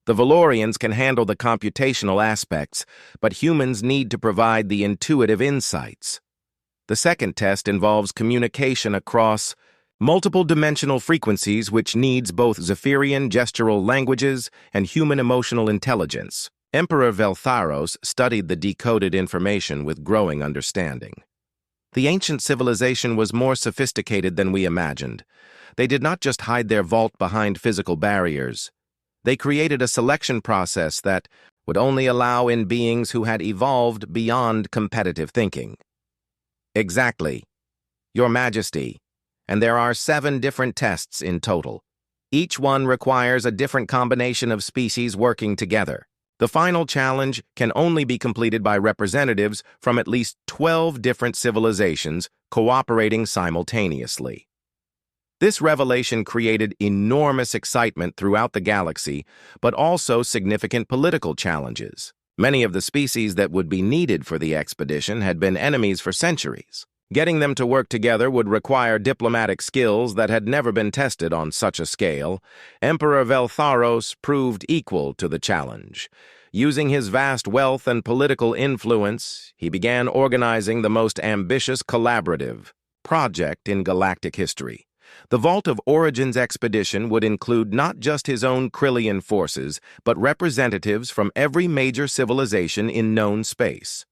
The Valorians can handle the computational aspects, but humans need to provide the intuitive insights. The second test involves communication across multiple dimensional frequencies, which needs both Zephyrian gestural languages and human emotional intelligence." Emperor Veltharos studied the decoded information with growing understanding. The ancient civilization was more sophisticated than we imagined. They did not just hide their vault behind physical barriers. They created a selection process that would only allow in beings who had evolved beyond competitive thinking. "Exactly, Your Majesty, and there are 7 different tests in total. Each one requires a different combination of species working together. The final challenge can only be completed by representatives from at least 12 different civilizations cooperating simultaneously." This revelation created enormous excitement throughout the galaxy, but also significant political challenges. Many of the species that would be needed for the expedition had been enemies for centuries. Getting them to work together would require diplomatic skills that had never been tested on such a scale. Emperor Veltharos proved equal to the challenge. Using his vast wealth and political influence, he began organizing the most ambitious collaborative project in galactic history. The Vault of Origins expedition would include not just his own Krillian forces, but representatives from every major civilization in known space.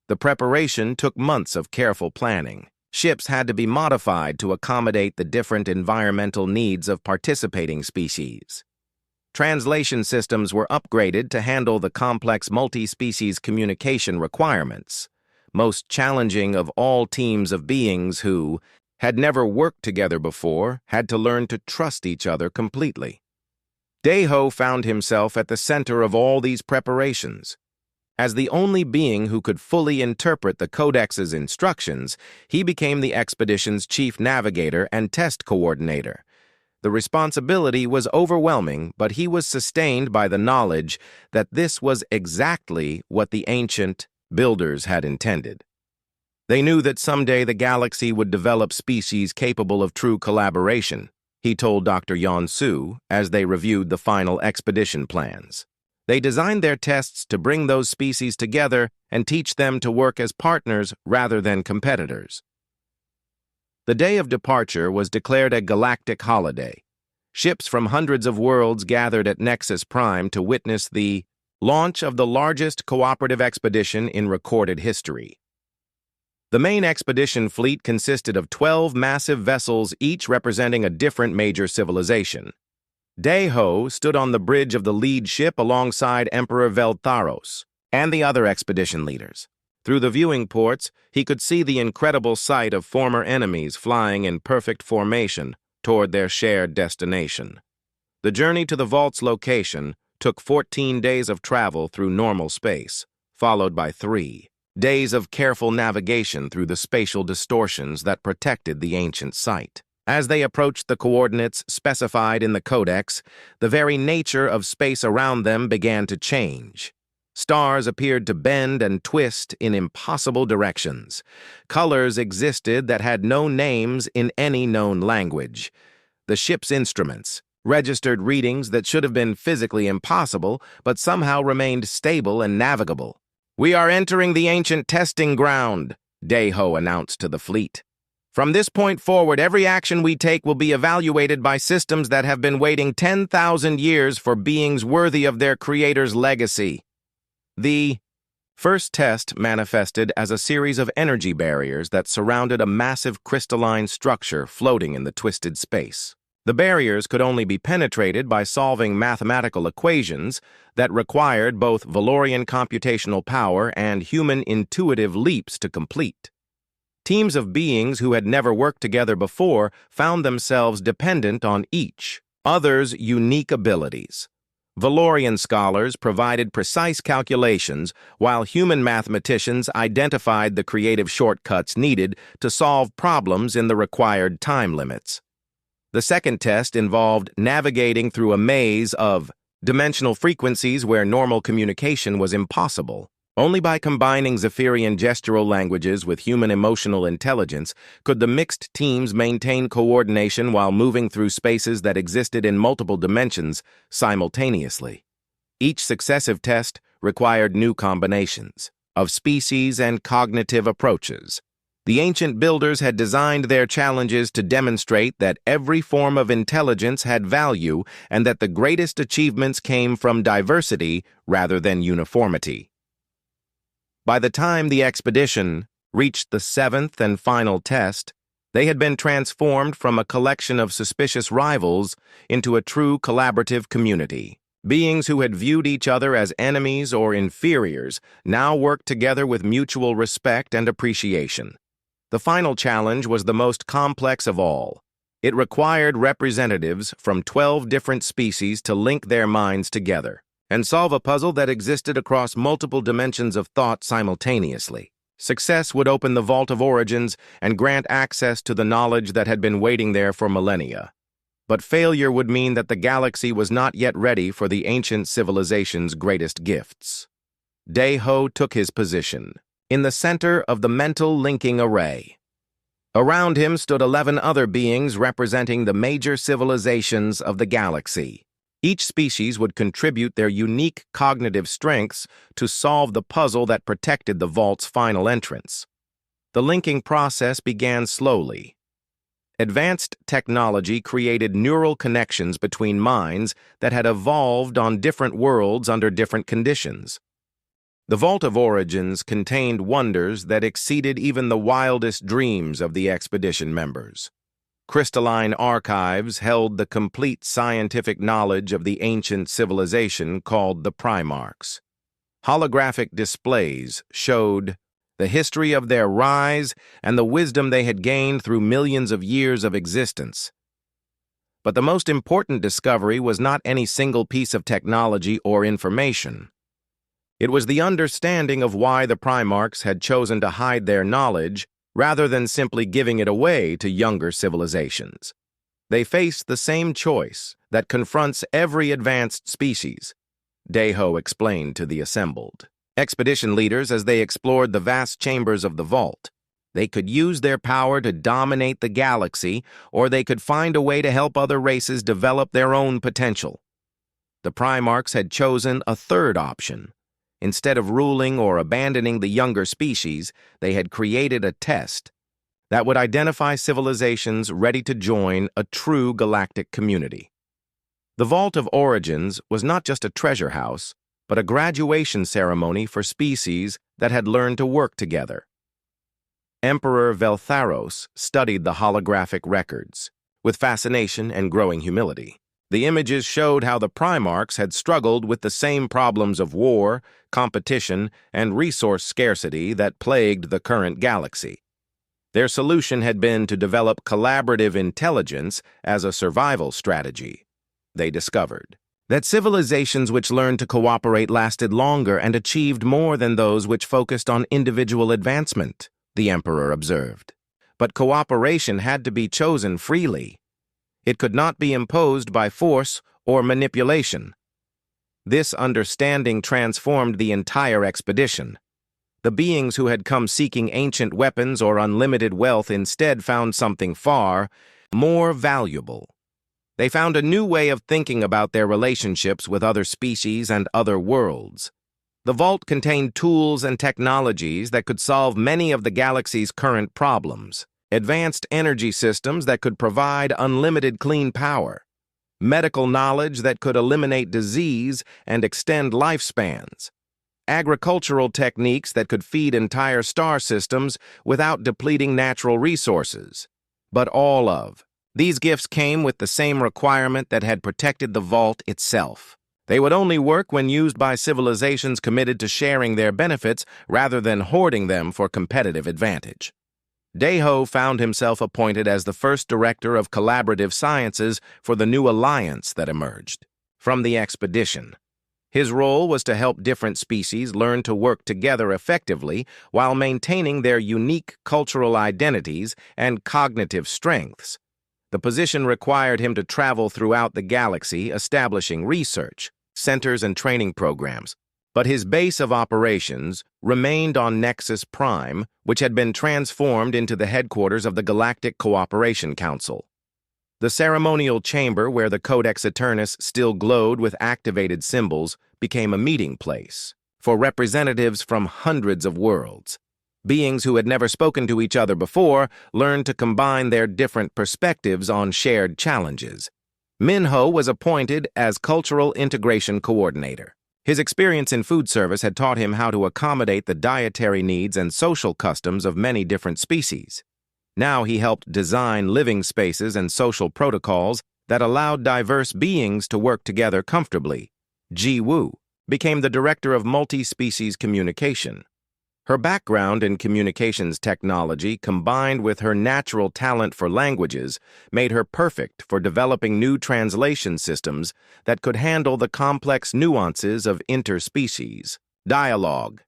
The preparation took months of careful planning. Ships had to be modified to accommodate the different environmental needs of participating species. Translation systems were upgraded to handle the complex multi-species communication requirements. Most challenging of all teams of beings who had never worked together before had to learn to trust each other completely. Deho found himself at the center of all these preparations. As the only being who could fully interpret the Codex's instructions, he became the expedition's chief navigator and test coordinator. The responsibility was overwhelming, but he was sustained by the knowledge that this was exactly what the ancient builders had intended. They knew that someday the galaxy would develop species capable of true collaboration, he told Dr. Yonsu as they reviewed the final expedition plans. They designed their tests to bring those species together and teach them to work as partners rather than competitors. The day of departure was declared a galactic holiday. Ships from hundreds of worlds gathered at Nexus Prime to witness the launch of the largest cooperative expedition in recorded history. The main expedition fleet consisted of 12 massive vessels, each representing a different major civilization. Deho stood on the bridge of the lead ship alongside Emperor Veltharos and the other expedition leaders. Through the viewing ports, he could see the incredible sight of former enemies flying in perfect formation toward their shared destination. The journey to the vault's location took 14 days of travel through normal space, followed by 3 days of careful navigation through the spatial distortions that protected the ancient site. As they approached the coordinates specified in the Codex, the very nature of space around them began to change. Stars appeared to bend and twist in impossible directions. Colors existed that had no names in any known language. The ship's instruments registered readings that should have been physically impossible, but somehow remained stable and navigable. "We are entering the ancient testing ground," Deho announced to the fleet. "From this point forward, every action we take will be evaluated by systems that have been waiting 10,000 years for beings worthy of their creator's legacy." The first test manifested as a series of energy barriers that surrounded a massive crystalline structure floating in the twisted space. The barriers could only be penetrated by solving mathematical equations that required both Valorian computational power and human intuitive leaps to complete. Teams of beings who had never worked together before found themselves dependent on each other's unique abilities. Valorian scholars provided precise calculations, while human mathematicians identified the creative shortcuts needed to solve problems in the required time limits. The second test involved navigating through a maze of dimensional frequencies where normal communication was impossible. Only by combining Zephyrian gestural languages with human emotional intelligence could the mixed teams maintain coordination while moving through spaces that existed in multiple dimensions simultaneously. Each successive test required new combinations of species and cognitive approaches. The ancient builders had designed their challenges to demonstrate that every form of intelligence had value and that the greatest achievements came from diversity rather than uniformity. By the time the expedition reached the 7th and final test, they had been transformed from a collection of suspicious rivals into a true collaborative community. Beings who had viewed each other as enemies or inferiors now worked together with mutual respect and appreciation. The final challenge was the most complex of all. It required representatives from 12 different species to link their minds together and solve a puzzle that existed across multiple dimensions of thought simultaneously. Success would open the Vault of Origins and grant access to the knowledge that had been waiting there for millennia. But failure would mean that the galaxy was not yet ready for the ancient civilization's greatest gifts. Deho took his position in the center of the mental linking array. Around him stood 11 other beings representing the major civilizations of the galaxy. Each species would contribute their unique cognitive strengths to solve the puzzle that protected the vault's final entrance. The linking process began slowly. Advanced technology created neural connections between minds that had evolved on different worlds under different conditions. The Vault of Origins contained wonders that exceeded even the wildest dreams of the expedition members. Crystalline archives held the complete scientific knowledge of the ancient civilization called the Primarchs. Holographic displays showed the history of their rise and the wisdom they had gained through millions of years of existence. But the most important discovery was not any single piece of technology or information. It was the understanding of why the Primarchs had chosen to hide their knowledge rather than simply giving it away to younger civilizations. They faced the same choice that confronts every advanced species, Deho explained to the assembled expedition leaders as they explored the vast chambers of the vault. They could use their power to dominate the galaxy, or they could find a way to help other races develop their own potential. The Primarchs had chosen a third option. Instead of ruling or abandoning the younger species, they had created a test that would identify civilizations ready to join a true galactic community. The Vault of Origins was not just a treasure house, but a graduation ceremony for species that had learned to work together. Emperor Veltharos studied the holographic records with fascination and growing humility. The images showed how the Primarchs had struggled with the same problems of war, competition, and resource scarcity that plagued the current galaxy. Their solution had been to develop collaborative intelligence as a survival strategy. They discovered that civilizations which learned to cooperate lasted longer and achieved more than those which focused on individual advancement, the Emperor observed. But cooperation had to be chosen freely. It could not be imposed by force or manipulation. This understanding transformed the entire expedition. The beings who had come seeking ancient weapons or unlimited wealth instead found something far more valuable. They found a new way of thinking about their relationships with other species and other worlds. The vault contained tools and technologies that could solve many of the galaxy's current problems. Advanced energy systems that could provide unlimited clean power. Medical knowledge that could eliminate disease and extend lifespans. Agricultural techniques that could feed entire star systems without depleting natural resources. But all of these gifts came with the same requirement that had protected the vault itself. They would only work when used by civilizations committed to sharing their benefits rather than hoarding them for competitive advantage. Deho found himself appointed as the first director of collaborative sciences for the new alliance that emerged from the expedition. His role was to help different species learn to work together effectively while maintaining their unique cultural identities and cognitive strengths. The position required him to travel throughout the galaxy, establishing research, centers, and training programs. But his base of operations remained on Nexus Prime, which had been transformed into the headquarters of the Galactic Cooperation Council. The ceremonial chamber where the Codex Eternus still glowed with activated symbols became a meeting place for representatives from hundreds of worlds. Beings who had never spoken to each other before learned to combine their different perspectives on shared challenges. Minho was appointed as Cultural Integration Coordinator. His experience in food service had taught him how to accommodate the dietary needs and social customs of many different species. Now he helped design living spaces and social protocols that allowed diverse beings to work together comfortably. Ji Wu became the Director of Multi-Species Communication. Her background in communications technology, combined with her natural talent for languages, made her perfect for developing new translation systems that could handle the complex nuances of interspecies dialogue.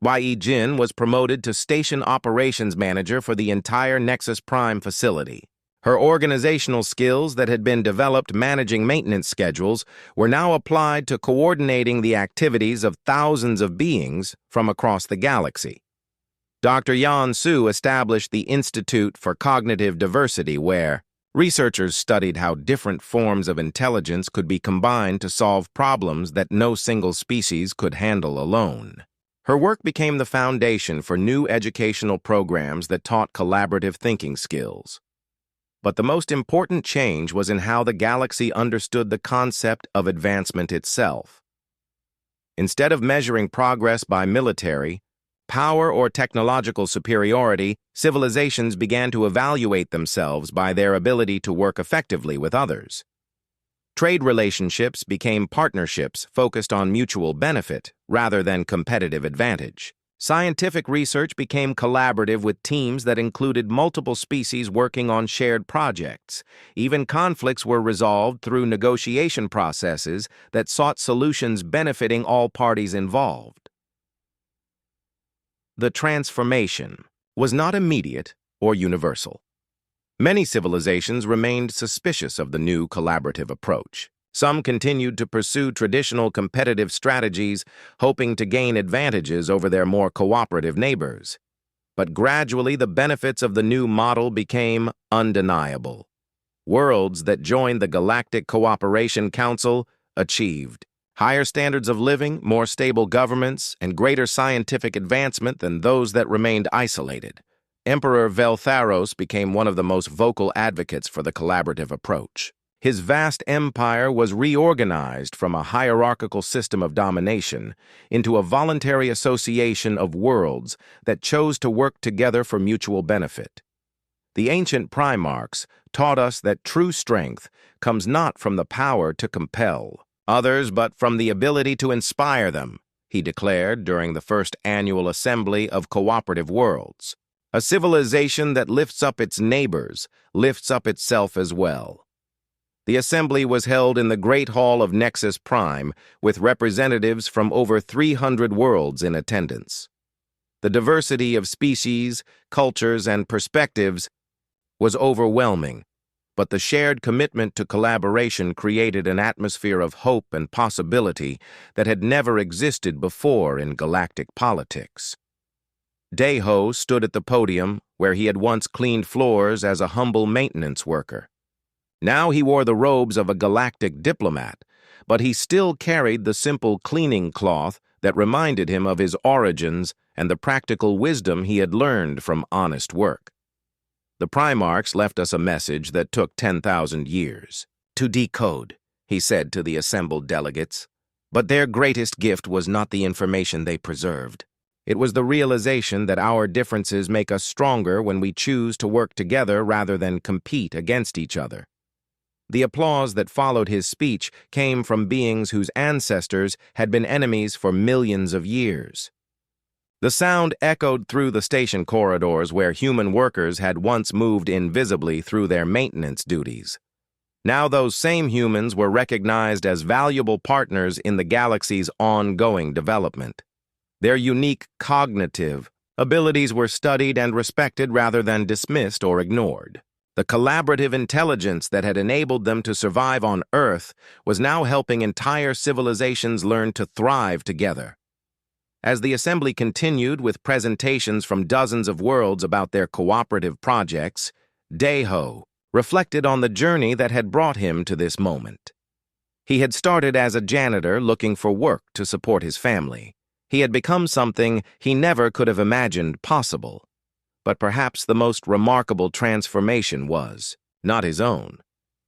Yi Jin was promoted to Station Operations Manager for the entire Nexus Prime facility. Her organizational skills that had been developed managing maintenance schedules were now applied to coordinating the activities of thousands of beings from across the galaxy. Dr. Yan Su established the Institute for Cognitive Diversity, where researchers studied how different forms of intelligence could be combined to solve problems that no single species could handle alone. Her work became the foundation for new educational programs that taught collaborative thinking skills. But the most important change was in how the galaxy understood the concept of advancement itself. Instead of measuring progress by military, power, or technological superiority, civilizations began to evaluate themselves by their ability to work effectively with others. Trade relationships became partnerships focused on mutual benefit rather than competitive advantage. Scientific research became collaborative with teams that included multiple species working on shared projects. Even conflicts were resolved through negotiation processes that sought solutions benefiting all parties involved. The transformation was not immediate or universal. Many civilizations remained suspicious of the new collaborative approach. Some continued to pursue traditional competitive strategies, hoping to gain advantages over their more cooperative neighbors. But gradually, the benefits of the new model became undeniable. Worlds that joined the Galactic Cooperation Council achieved higher standards of living, more stable governments, and greater scientific advancement than those that remained isolated. Emperor Veltharos became one of the most vocal advocates for the collaborative approach. His vast empire was reorganized from a hierarchical system of domination into a voluntary association of worlds that chose to work together for mutual benefit. The ancient Primarchs taught us that true strength comes not from the power to compel others, but from the ability to inspire them, he declared during the first annual assembly of cooperative worlds. A civilization that lifts up its neighbors lifts up itself as well. The assembly was held in the Great Hall of Nexus Prime, with representatives from over 300 worlds in attendance. The diversity of species, cultures, and perspectives was overwhelming, but the shared commitment to collaboration created an atmosphere of hope and possibility that had never existed before in galactic politics. Deho stood at the podium where he had once cleaned floors as a humble maintenance worker. Now he wore the robes of a galactic diplomat, but he still carried the simple cleaning cloth that reminded him of his origins and the practical wisdom he had learned from honest work. The Primarchs left us a message that took 10,000 years to decode, he said to the assembled delegates. But their greatest gift was not the information they preserved. It was the realization that our differences make us stronger when we choose to work together rather than compete against each other. The applause that followed his speech came from beings whose ancestors had been enemies for millions of years. The sound echoed through the station corridors where human workers had once moved invisibly through their maintenance duties. Now those same humans were recognized as valuable partners in the galaxy's ongoing development. Their unique cognitive abilities were studied and respected rather than dismissed or ignored. The collaborative intelligence that had enabled them to survive on Earth was now helping entire civilizations learn to thrive together. As the assembly continued with presentations from dozens of worlds about their cooperative projects, Deho reflected on the journey that had brought him to this moment. He had started as a janitor looking for work to support his family. He had become something he never could have imagined possible. But perhaps the most remarkable transformation was not his own.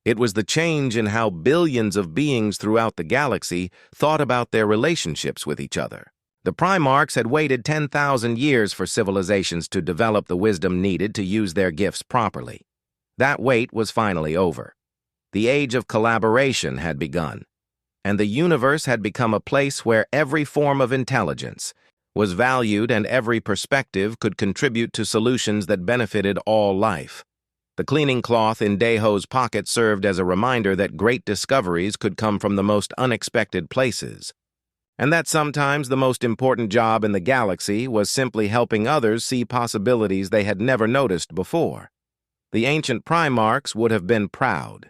It was the change in how billions of beings throughout the galaxy thought about their relationships with each other. The Primarchs had waited 10,000 years for civilizations to develop the wisdom needed to use their gifts properly. That wait was finally over. The age of collaboration had begun, and the universe had become a place where every form of intelligence was valued and every perspective could contribute to solutions that benefited all life. The cleaning cloth in Deho's pocket served as a reminder that great discoveries could come from the most unexpected places, and that sometimes the most important job in the galaxy was simply helping others see possibilities they had never noticed before. The ancient Primarchs would have been proud.